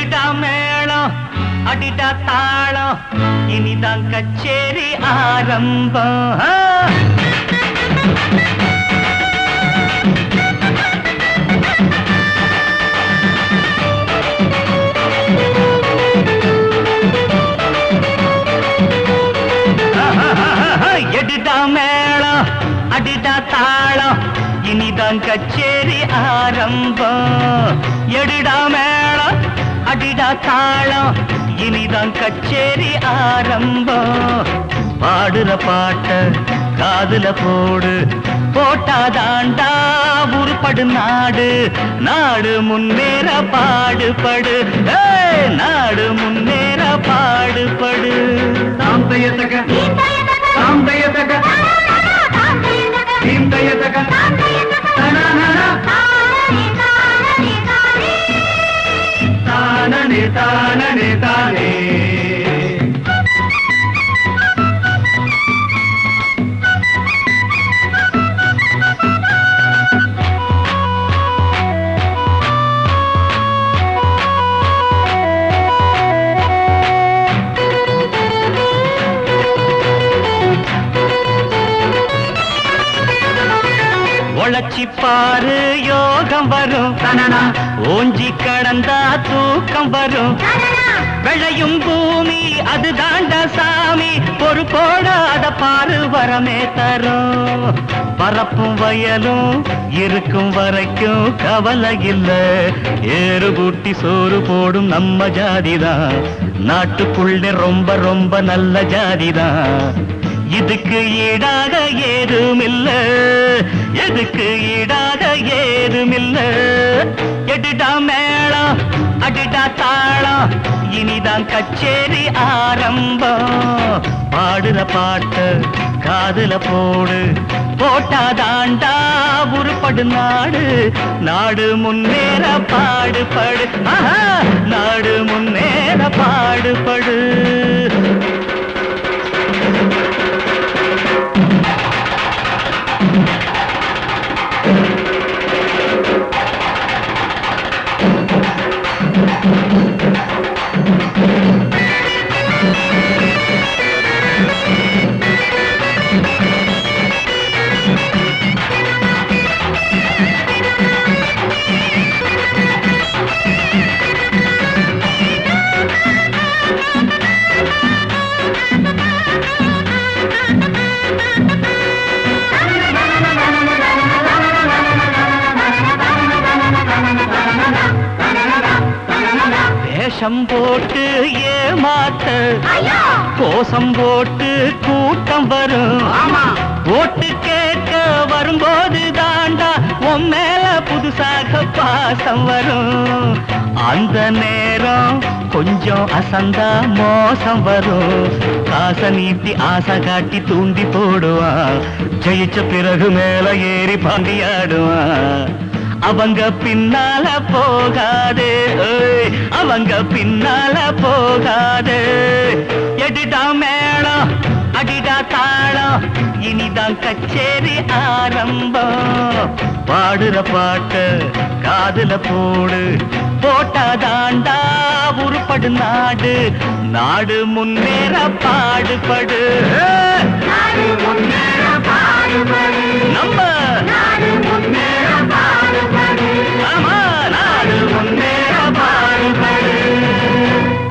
எடிடா மேளம் அடிடா தாளம் இனிதான் கச்சேரி ஆரம்பம். எடிடா மேளம் அடிடா தாளம் இனிதான் கச்சேரி ஆரம்பம். எடிடா மேளம் அடிடா தாளம் இனிதான் கச்சேரி ஆரம்பம். பாடுற பாட்ட காதுல போடு, போட்டாதாண்டா உருப்படு நாடு. நாடு முன்னேற பாடுபடு, நாடு முன்னேற பாடுபடு. தாம் தையத்தக தாம் தையத்தக தீம் தையத்தக தானே தானே தானே. உழைச்சிப்பாரு யோகம் வரும், ஓஞ்சி கடந்தா தூக்கம் வரும். விளையும் பூமி அது தாண்டா சாமி, பொறுப்போட அத பாரு வரமே தரும். பரப்பும் வயலும் இருக்கும் வரைக்கும் கவலை இல்ல, ஏறு கூட்டி சோறு போடும் நம்ம ஜாதிதான். நாட்டுக்குள்ளே ரொம்ப ரொம்ப நல்ல ஜாதிதான். இதுக்கு ஈடாக ஏதுமில்ல, எதுக்கு ஈடாக ஏதுமில்ல. எடிடா மேளம் அடிடா தாளம் இனிதான் கச்சேரி ஆரம்பம். பாடுற பாட்ட காதுல போடு, போட்டாதாண்டா உருப்படு நாடு. நாடு முன்னேற பாடுபடு, நாடு முன்னேற பாடுபடு. வேஷம் போட்டு ஏமாத்த, கோசம் போட்டு கூட்டம் வரும். ஓட்டு கேட்க வரும்போது தாண்டா உன் மேல புதுசாக பாசம் வரும். அந்த நேரம் கொஞ்சம் அசந்தா மோசம் வரும். காசை நீட்டி ஆசை காட்டி தூண்டி போடுவான். ஜெயிச்ச பிறகு மேல ஏறி பாண்டியாடுவான். அவங்க பின்னால போகாதே, அவங்க பின்னால போகாதே. எடிடா மேளம் அடிடா தாளம் இனிதான் கச்சேரி ஆரம்பம். பாடுற பாட்ட காதுல போடு, போட்டாதாண்டா உருப்படு நாடு. நாடு முன்னேற பாடுபடு, நாடு முன்னேற பாடுபடு. நம்ம